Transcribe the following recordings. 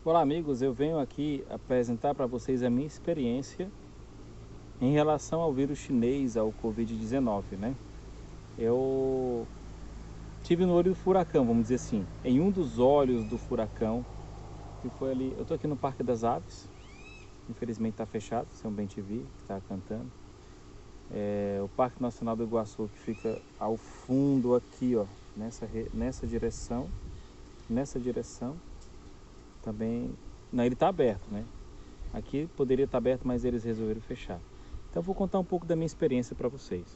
Olá amigos, eu venho aqui apresentar para vocês a minha experiência em relação ao vírus chinês, ao Covid-19, né? Eu tive no olho do furacão, vamos dizer assim, em um dos olhos do furacão, que foi ali, eu tô aqui no Parque das Aves, infelizmente está fechado, São Bem TV, que está cantando. O Parque Nacional do Iguaçu, que fica ao fundo aqui, ó, nessa direção, também, não, ele está aberto, né? Aqui poderia estar aberto, mas eles resolveram fechar. Então vou contar um pouco da minha experiência para vocês.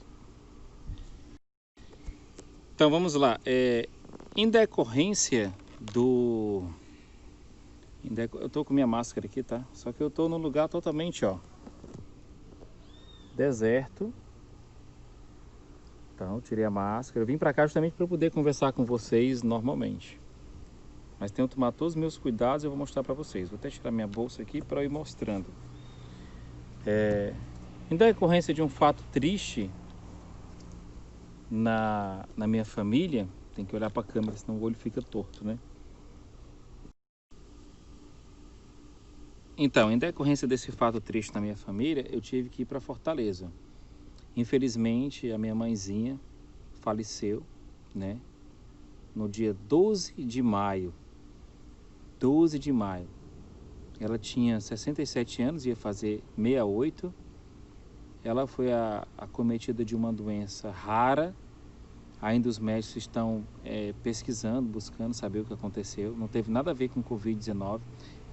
Então vamos lá. Em decorrência do... Eu tô com minha máscara aqui, tá? Só que eu tô num lugar totalmente, ó, deserto. Então tirei a máscara. Eu vim para cá justamente para poder conversar com vocês normalmente. Mas tenho que tomar todos os meus cuidados e eu vou mostrar para vocês. Vou até tirar minha bolsa aqui para ir mostrando. Em decorrência de um fato triste na minha família, tem que olhar para a câmera, senão o olho fica torto, né? Então, em decorrência desse fato triste na minha família, eu tive que ir para Fortaleza. Infelizmente, a minha mãezinha faleceu, né? No dia 12 de maio. 12 de maio. Ela tinha 67 anos, ia fazer 68. Ela foi acometida de uma doença rara. Ainda os médicos estão pesquisando, buscando saber o que aconteceu. Não teve nada a ver com Covid-19.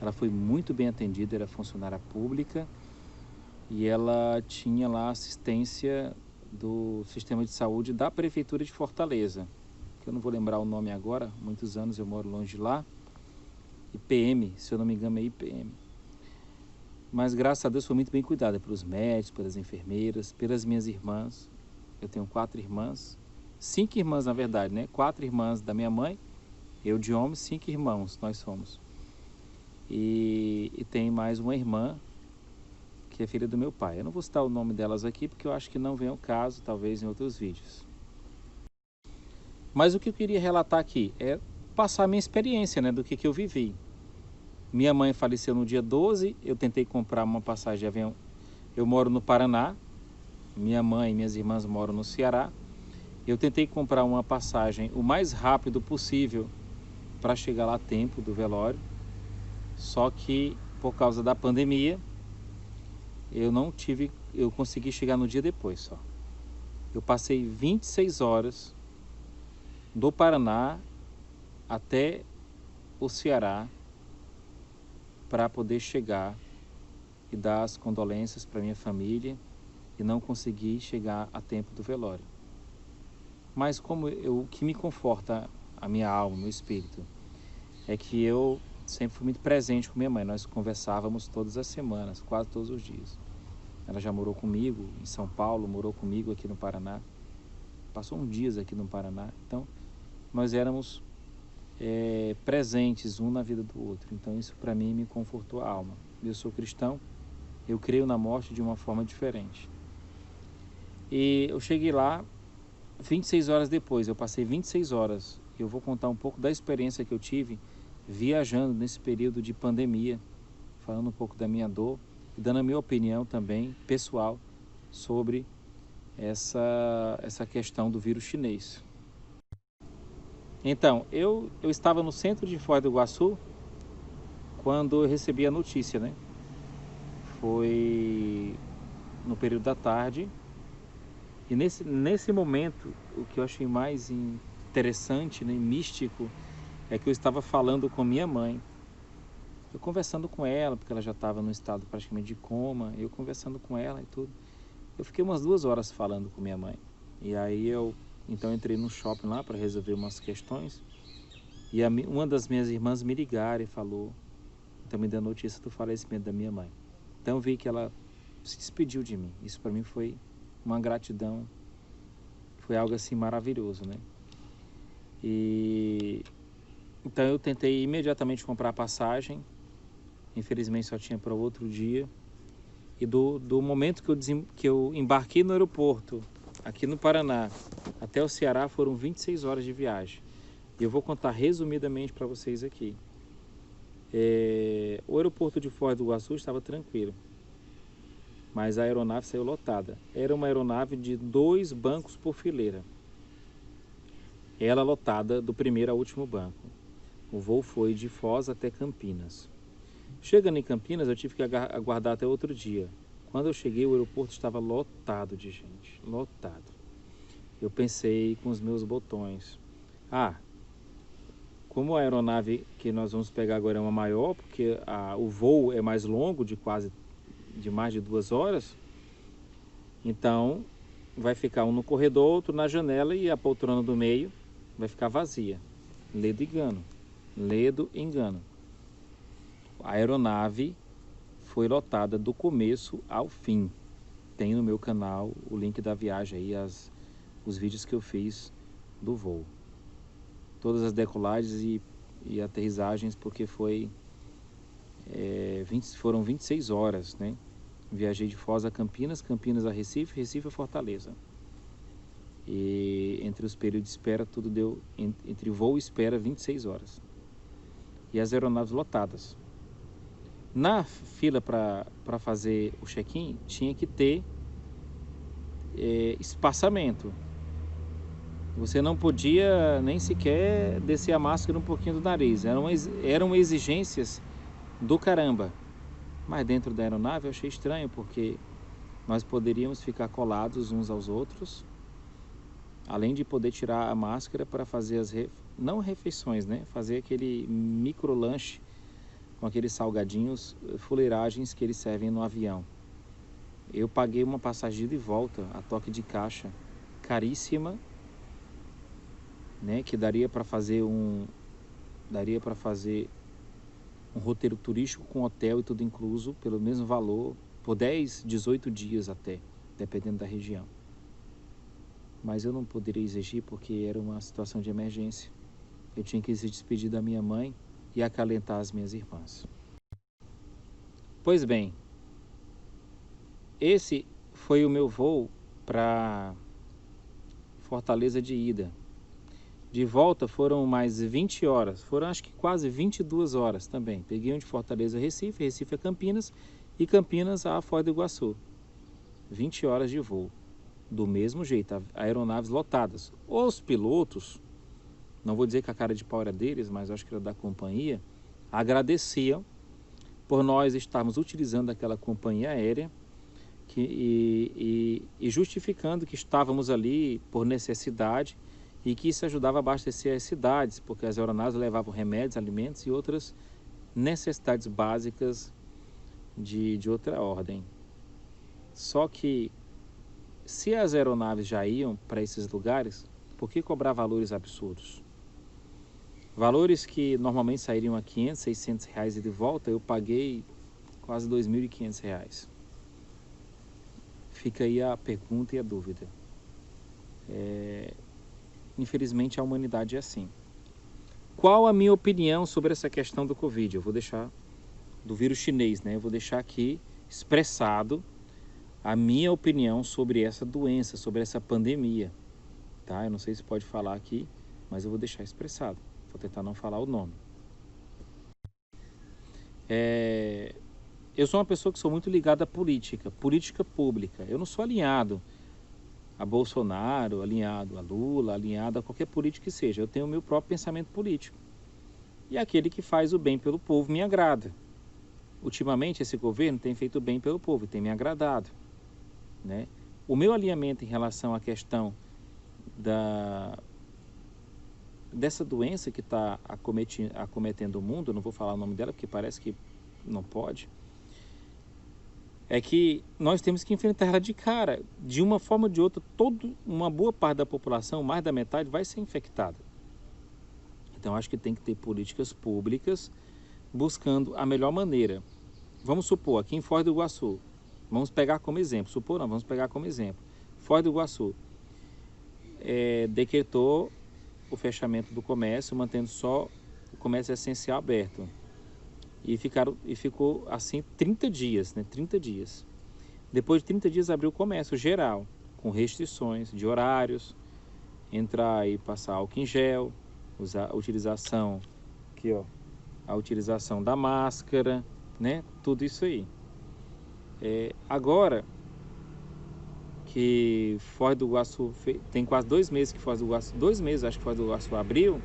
Ela foi muito bem atendida, era funcionária pública e ela tinha lá assistência do sistema de saúde da Prefeitura de Fortaleza, que eu não vou lembrar o nome agora, muitos anos eu moro longe de lá. IPM, se eu não me engano é IPM. Mas graças a Deus foi muito bem cuidada pelos médicos, pelas enfermeiras, pelas minhas irmãs. Eu tenho 4 irmãs, 5 irmãs na verdade, né? 4 irmãs da minha mãe, eu de homem, 5 irmãos nós somos. E tem mais uma irmã que é filha do meu pai. Eu não vou citar o nome delas aqui porque eu acho que não vem ao caso, talvez em outros vídeos. Mas o que eu queria relatar aqui é passar a minha experiência, né, do que eu vivi. Minha mãe faleceu no dia 12, eu tentei comprar uma passagem de avião. Eu moro no Paraná, minha mãe e minhas irmãs moram no Ceará. Eu tentei comprar uma passagem o mais rápido possível para chegar lá a tempo do velório. Só que por causa da pandemia, eu consegui chegar no dia depois só. Eu passei 26 horas do Paraná até o Ceará para poder chegar e dar as condolências para minha família e não consegui chegar a tempo do velório. Mas o que me conforta a minha alma, o meu espírito, é que eu sempre fui muito presente com minha mãe. Nós conversávamos todas as semanas, quase todos os dias. Ela já morou comigo em São Paulo, morou comigo aqui no Paraná. Passou uns dias aqui no Paraná. Então, nós éramos presentes um na vida do outro. Então, isso para mim me confortou a alma. Eu sou cristão, eu creio na morte de uma forma diferente. E eu cheguei lá 26 horas depois. Eu passei 26 horas. Eu vou contar um pouco da experiência que eu tive viajando nesse período de pandemia, falando um pouco da minha dor e dando a minha opinião também, pessoal, sobre essa questão do vírus chinês. Então, eu estava no centro de Foz do Iguaçu quando eu recebi a notícia, né? Foi no período da tarde. E nesse momento, o que eu achei mais interessante, né, místico, é que eu estava falando com minha mãe. Eu conversando com ela, porque ela já estava num estado praticamente de coma, eu conversando com ela e tudo. Eu fiquei umas 2 horas falando com minha mãe. E aí então entrei no shopping lá para resolver umas questões. E uma das minhas irmãs me ligaram e falou, então me deu notícia do falecimento da minha mãe. Então eu vi que ela se despediu de mim. Isso para mim foi uma gratidão, foi algo assim maravilhoso, né? E então eu tentei imediatamente comprar a passagem. Infelizmente só tinha para outro dia. E do momento que eu embarquei no aeroporto, aqui no Paraná, até o Ceará, foram 26 horas de viagem. E eu vou contar resumidamente para vocês aqui. O aeroporto de Foz do Iguaçu estava tranquilo, mas a aeronave saiu lotada. Era uma aeronave de 2 bancos por fileira. Ela lotada do primeiro ao último banco. O voo foi de Foz até Campinas. Chegando em Campinas, eu tive que aguardar até outro dia. Quando eu cheguei, o aeroporto estava lotado de gente, lotado. Eu pensei com os meus botões, como a aeronave que nós vamos pegar agora é uma maior, porque o voo é mais longo, de mais de 2 horas, então vai ficar um no corredor, outro na janela e a poltrona do meio vai ficar vazia. Ledo engano. Ledo engano. A aeronave foi lotada do começo ao fim. Tem no meu canal o link da viagem aí, os vídeos que eu fiz do voo. Todas as decolagens e aterrissagens, porque foram 26 horas, né? Viajei de Foz a Campinas, Campinas a Recife, Recife a Fortaleza. E entre os períodos de espera, tudo deu, entre voo e espera, 26 horas. E as aeronaves lotadas. Na fila para fazer o check-in, tinha que ter espaçamento. Você não podia nem sequer descer a máscara um pouquinho do nariz. Eram exigências do caramba. Mas dentro da aeronave eu achei estranho, porque nós poderíamos ficar colados uns aos outros, além de poder tirar a máscara para fazer não refeições, né? Fazer aquele micro lanche com aqueles salgadinhos, fuleiragens que eles servem no avião. Eu paguei uma passagem de volta a toque de caixa, caríssima, né? Que daria para fazer um roteiro turístico com hotel e tudo incluso, pelo mesmo valor, por 10, 18 dias até, dependendo da região. Mas eu não poderia exigir porque era uma situação de emergência. Eu tinha que se despedir da minha mãe e acalentar as minhas irmãs. Pois bem, esse foi o meu voo para Fortaleza de ida. De volta foram mais 20 horas, foram acho que quase 22 horas também. Peguei um de Fortaleza a Recife, Recife a Campinas e Campinas a Foz do Iguaçu. 20 horas de voo. Do mesmo jeito, aeronaves lotadas. Os pilotos, não vou dizer que a cara de pau era deles, mas acho que era da companhia, agradeciam por nós estarmos utilizando aquela companhia aérea e justificando que estávamos ali por necessidade e que isso ajudava a abastecer as cidades, porque as aeronaves levavam remédios, alimentos e outras necessidades básicas de outra ordem. Só que, se as aeronaves já iam para esses lugares, por que cobrar valores absurdos? Valores que normalmente sairiam a 500, 600 reais e de volta, eu paguei quase 2.500 reais. Fica aí a pergunta e a dúvida. Infelizmente a humanidade é assim. Qual a minha opinião sobre essa questão do Covid? Eu vou deixar, do vírus chinês, né? Eu vou deixar aqui expressado a minha opinião sobre essa doença, sobre essa pandemia, tá? Eu não sei se pode falar aqui, mas eu vou deixar expressado. Vou tentar não falar o nome. Eu sou uma pessoa que sou muito ligada à política pública. Eu não sou alinhado a Bolsonaro, alinhado a Lula, alinhado a qualquer político que seja. Eu tenho o meu próprio pensamento político. E aquele que faz o bem pelo povo me agrada. Ultimamente, esse governo tem feito o bem pelo povo e tem me agradado, né? O meu alinhamento em relação à questão dessa doença que está acometendo o mundo, não vou falar o nome dela porque parece que não pode, é que nós temos que enfrentar ela de cara. De uma forma ou de outra, uma boa parte da população, mais da metade, vai ser infectada. Então, acho que tem que ter políticas públicas buscando a melhor maneira. Vamos supor, aqui em Foz do Iguaçu, vamos pegar como exemplo, vamos pegar como exemplo. Foz do Iguaçu decretou o fechamento do comércio, mantendo só o comércio essencial aberto. E ficou assim 30 dias, né? 30 dias. Depois de 30 dias abriu o comércio geral, com restrições de horários, entrar e passar álcool em gel, utilização, aqui ó, a utilização da máscara, né? Tudo isso aí. Agora que Foz do Iguaçu tem quase 2 meses que Foz do Iguaçu, 2 meses acho que Foz do Iguaçu abriu,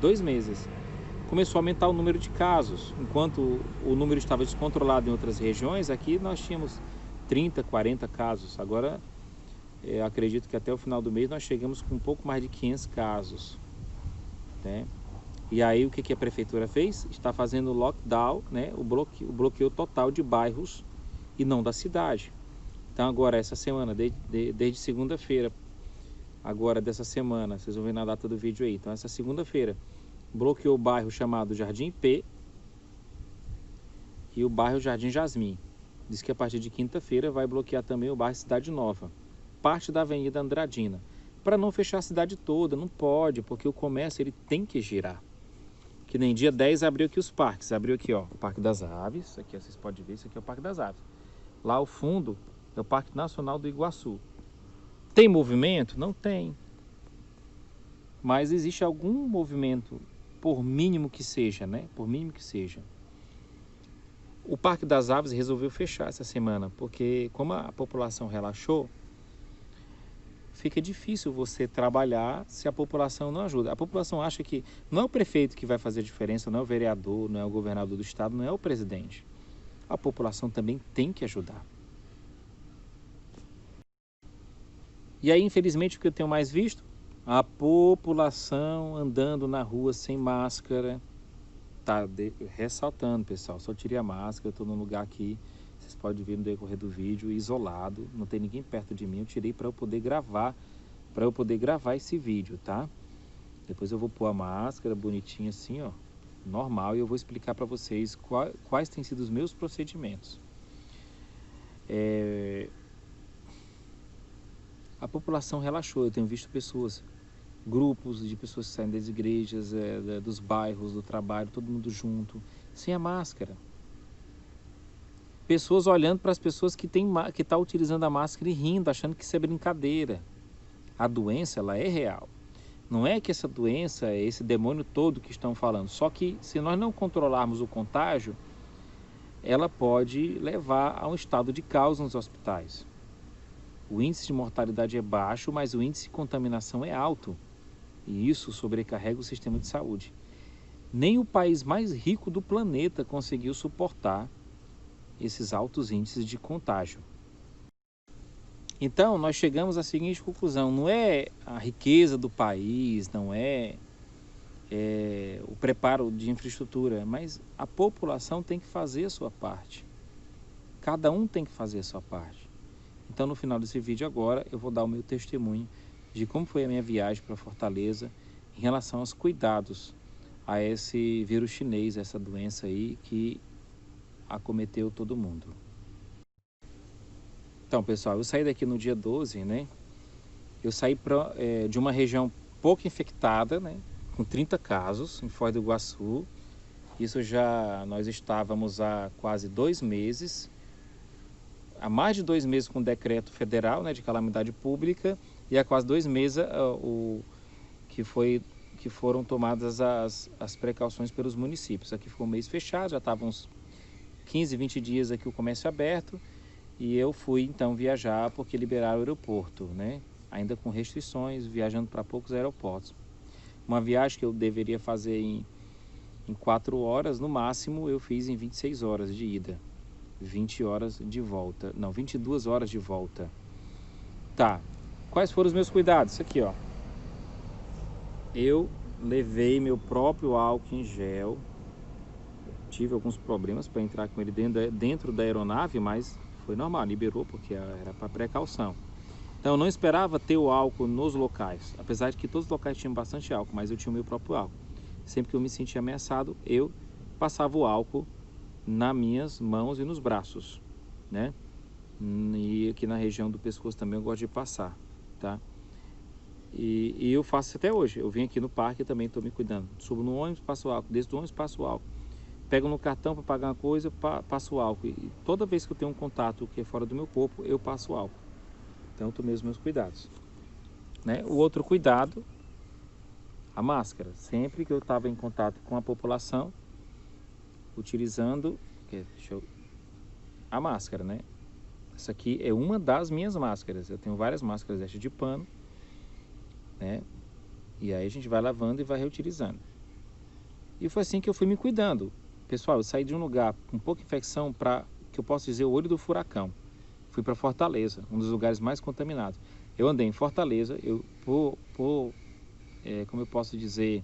2 meses, começou a aumentar o número de casos. Enquanto o número estava descontrolado em outras regiões, aqui nós tínhamos 30, 40 casos. Agora, acredito que até o final do mês nós chegamos com um pouco mais de 500 casos, né? E aí o que a prefeitura fez? Está fazendo lockdown, né? O bloqueio total de bairros e não da cidade. Então agora, essa semana, desde segunda-feira, agora dessa semana, vocês vão ver na data do vídeo aí. Então essa segunda-feira, bloqueou o bairro chamado Jardim P e o bairro Jardim Jasmim. Diz que a partir de quinta-feira vai bloquear também o bairro Cidade Nova, parte da Avenida Andradina, para não fechar a cidade toda. Não pode, porque o comércio ele tem que girar. Que nem dia 10 abriu aqui os parques, abriu aqui, ó, o Parque das Aves, aqui ó, vocês podem ver, isso aqui é o Parque das Aves. Lá ao fundo é o Parque Nacional do Iguaçu. Tem movimento? Não tem. Mas existe algum movimento, por mínimo que seja, né? Por mínimo que seja. O Parque das Aves resolveu fechar essa semana, porque como a população relaxou, fica difícil você trabalhar se a população não ajuda. A população acha que não é o prefeito que vai fazer a diferença, não é o vereador, não é o governador do estado, não é o presidente. A população também tem que ajudar. E aí, infelizmente, o que eu tenho mais visto? A população andando na rua sem máscara. Tá ressaltando, pessoal, só tirei a máscara, eu estou num lugar aqui, vocês podem ver no decorrer do vídeo, isolado, não tem ninguém perto de mim, eu tirei para eu poder gravar, esse vídeo, tá? Depois eu vou pôr a máscara bonitinha assim, ó, normal, e eu vou explicar para vocês quais têm sido os meus procedimentos. A população relaxou, eu tenho visto grupos de pessoas que saem das igrejas, dos bairros, do trabalho, todo mundo junto, sem a máscara. Pessoas olhando para as pessoas que estão utilizando a máscara e rindo, achando que isso é brincadeira. A doença, ela é real. Não é que essa doença é esse demônio todo que estão falando. Só que se nós não controlarmos o contágio, ela pode levar a um estado de caos nos hospitais. O índice de mortalidade é baixo, mas o índice de contaminação é alto. E isso sobrecarrega o sistema de saúde. Nem o país mais rico do planeta conseguiu suportar esses altos índices de contágio. Então, nós chegamos à seguinte conclusão: não é a riqueza do país, não é o preparo de infraestrutura, mas a população tem que fazer a sua parte. Cada um tem que fazer a sua parte. Então, no final desse vídeo agora, eu vou dar o meu testemunho de como foi a minha viagem para Fortaleza em relação aos cuidados a esse vírus chinês, essa doença aí que acometeu todo mundo. Então, pessoal, eu saí daqui no dia 12, né? Eu saí de uma região pouco infectada, né? Com 30 casos em Foz do Iguaçu. Isso nós estávamos há quase 2 meses, há mais de 2 meses com o decreto federal, né, de calamidade pública, e há quase 2 meses que foram tomadas as precauções pelos municípios. Aqui ficou um mês fechado, já estavam uns 15, 20 dias aqui o comércio aberto, e eu fui então viajar porque liberaram o aeroporto, né? Ainda com restrições, viajando para poucos aeroportos. Uma viagem que eu deveria fazer em 4 horas, no máximo eu fiz em 26 horas de ida, 20 horas de volta, não, 22 horas de volta. Tá, quais foram os meus cuidados? Isso aqui, ó. Eu levei meu próprio álcool em gel. Tive alguns problemas para entrar com ele dentro da aeronave, mas foi normal, liberou porque era para precaução. Então eu não esperava ter o álcool nos locais, apesar de que todos os locais tinham bastante álcool, mas eu tinha o meu próprio álcool. Sempre que eu me sentia ameaçado, eu passava o álcool nas minhas mãos e nos braços, né? E aqui na região do pescoço também eu gosto de passar, tá? E eu faço isso até hoje. Eu vim aqui no parque e também estou me cuidando. Subo no ônibus, passo o álcool. Desço do ônibus, passo o álcool. Pego no cartão para pagar uma coisa, passo o álcool. E toda vez que eu tenho um contato que é fora do meu corpo, eu passo o álcool. Então eu tomei os meus cuidados, né? O outro cuidado, a máscara. Sempre que eu estava em contato com a população, utilizando a máscara, né? Essa aqui é uma das minhas máscaras. Eu tenho várias máscaras dessas de pano, né? E aí a gente vai lavando e vai reutilizando. E foi assim que eu fui me cuidando. Pessoal, eu saí de um lugar com pouca infecção para, que eu posso dizer, o olho do furacão. Fui para Fortaleza, um dos lugares mais contaminados. Eu andei em Fortaleza, como eu posso dizer,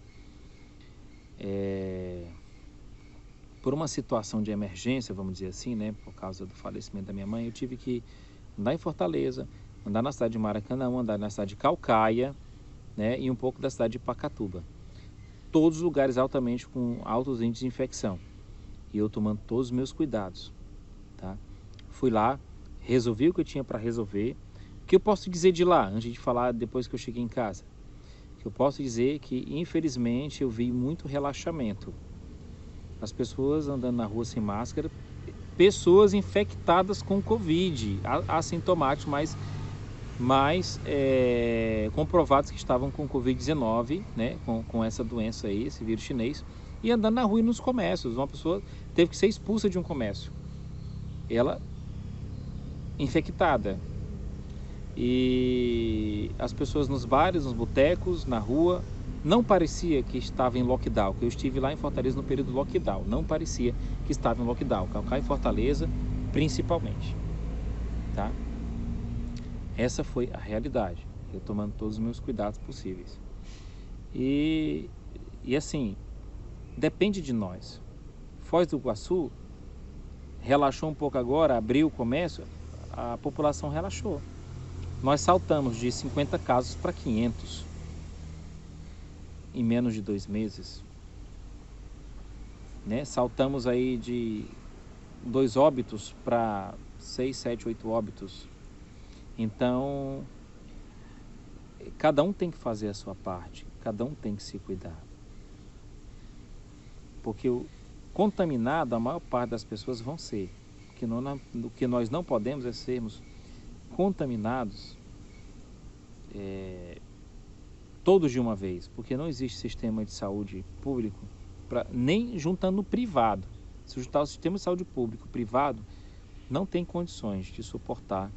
por uma situação de emergência, vamos dizer assim, né, por causa do falecimento da minha mãe, eu tive que andar em Fortaleza, andar na cidade de Maracanã, andar na cidade de Calcaia, né, e um pouco da cidade de Pacatuba. Todos os lugares altamente com altos índices de infecção. E eu tomando todos os meus cuidados, tá? Fui lá, resolvi o que eu tinha para resolver. O que eu posso dizer de lá, antes de falar depois que eu cheguei em casa? O que eu posso dizer é que, infelizmente, eu vi muito relaxamento. As pessoas andando na rua sem máscara, pessoas infectadas com Covid, assintomáticos, mas comprovados que estavam com Covid-19, né, com essa doença aí, esse vírus chinês, e andando na rua e nos comércios. Uma pessoa teve que ser expulsa de um comércio, ela infectada. E as pessoas nos bares, nos botecos, na rua, não parecia que estava em lockdown, que eu estive lá em Fortaleza no período lockdown, não parecia que estava em lockdown, Calcaia e Fortaleza principalmente, tá? Essa foi a realidade, eu tomando todos os meus cuidados possíveis. E assim, depende de nós. Foz do Iguaçu relaxou um pouco agora, abriu o comércio, a população relaxou. Nós saltamos de 50 casos para 500 em menos de 2 meses, né? Saltamos aí de 2 óbitos para 6, 7, 8 óbitos. Então, cada um tem que fazer a sua parte, cada um tem que se cuidar. Porque o contaminado, a maior parte das pessoas vão ser. O que nós não podemos é sermos contaminados todos de uma vez, porque não existe sistema de saúde público, nem juntando o privado. Se juntar o sistema de saúde público privado, não tem condições de suportar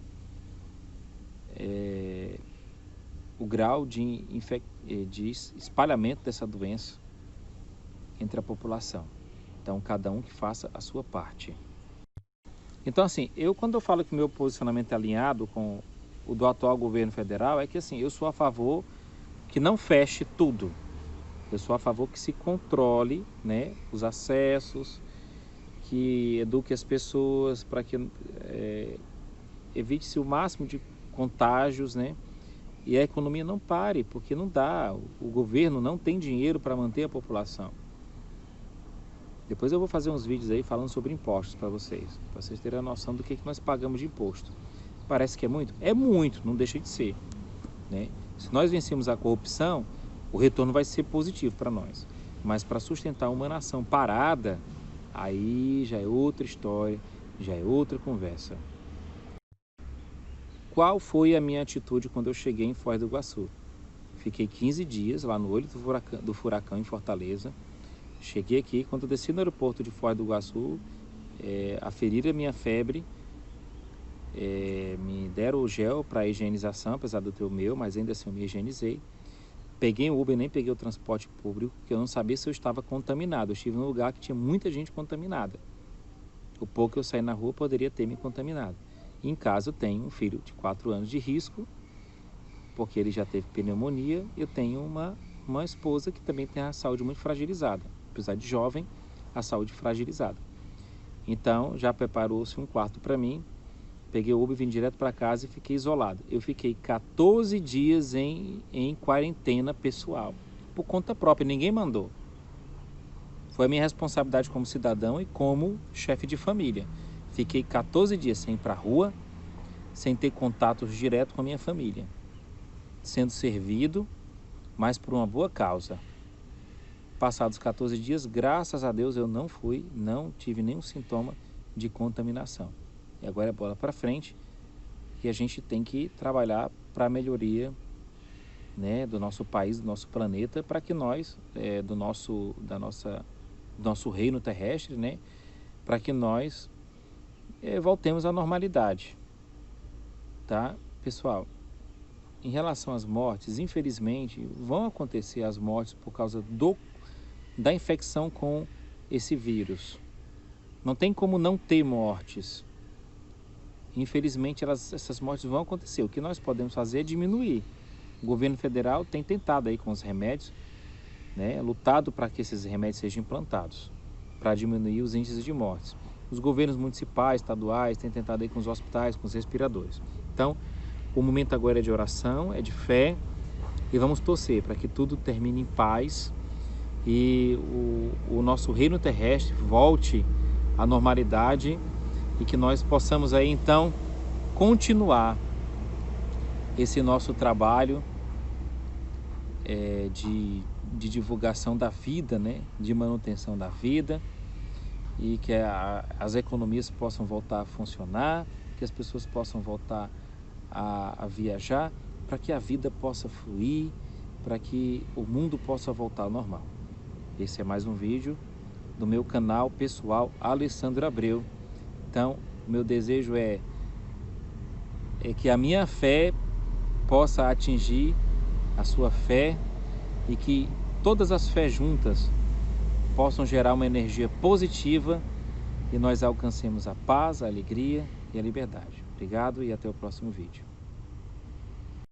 o grau de espalhamento dessa doença entre a população. Então, cada um que faça a sua parte. Então, assim, quando eu falo que o meu posicionamento é alinhado com o do atual governo federal, é que, assim, eu sou a favor que não feche tudo. Eu sou a favor que se controle, né, os acessos, que eduque as pessoas para que evite-se o máximo de contágios, né, e a economia não pare, porque não dá. O governo não tem dinheiro para manter a população. Depois eu vou fazer uns vídeos aí falando sobre impostos para vocês terem a noção do que nós pagamos de imposto. Parece que é muito? É muito, não deixa de ser, né? Se nós vencermos a corrupção, o retorno vai ser positivo para nós. Mas para sustentar uma nação parada, aí já é outra história, já é outra conversa. Qual foi a minha atitude quando eu cheguei em Foz do Iguaçu? Fiquei 15 dias lá no olho do furacão em Fortaleza. Cheguei aqui, quando eu desci no aeroporto de Foz do Iguaçu, aferiram a minha febre, me deram o gel para higienização, apesar do ter o meu, mas ainda assim eu me higienizei. Peguei o Uber, nem peguei o transporte público, porque eu não sabia se eu estava contaminado. Eu estive num lugar que tinha muita gente contaminada. O pouco que eu saí na rua poderia ter me contaminado. E em casa eu tenho um filho de 4 anos de risco, porque ele já teve pneumonia. Eu tenho uma esposa que também tem a saúde muito fragilizada. Apesar de jovem, a saúde fragilizada. Então, já preparou-se um quarto para mim. Peguei o Uber, vim direto para casa e fiquei isolado. Eu fiquei 14 dias em quarentena pessoal, por conta própria, ninguém mandou. Foi a minha responsabilidade como cidadão e como chefe de família. Fiquei 14 dias sem ir para a rua, sem ter contatos direto com a minha família, sendo servido, mas por uma boa causa. Passados 14 dias, graças a Deus, eu não tive nenhum sintoma de contaminação. E agora é bola para frente, e a gente tem que trabalhar para a melhoria, né, do nosso país, do nosso planeta, para que nós, da nossa nosso reino terrestre, né? Para que nós voltemos à normalidade, tá? Pessoal, em relação às mortes, infelizmente, vão acontecer as mortes por causa da infecção com esse vírus. Não tem como não ter mortes. Infelizmente, essas mortes vão acontecer. O que nós podemos fazer é diminuir. O governo federal tem tentado aí com os remédios, né, lutado para que esses remédios sejam implantados, para diminuir os índices de mortes. Os governos municipais, estaduais, têm tentado aí com os hospitais, com os respiradores. Então, o momento agora é de oração, é de fé, e vamos torcer para que tudo termine em paz e o nosso reino terrestre volte à normalidade e que nós possamos aí então continuar esse nosso trabalho de divulgação da vida, né? De manutenção da vida, e que as economias possam voltar a funcionar, que as pessoas possam voltar a viajar, para que a vida possa fluir, para que o mundo possa voltar ao normal. Esse é mais um vídeo do meu canal pessoal Alessandro Abreu. Então, o meu desejo é que a minha fé possa atingir a sua fé e que todas as fés juntas possam gerar uma energia positiva e nós alcancemos a paz, a alegria e a liberdade. Obrigado e até o próximo vídeo.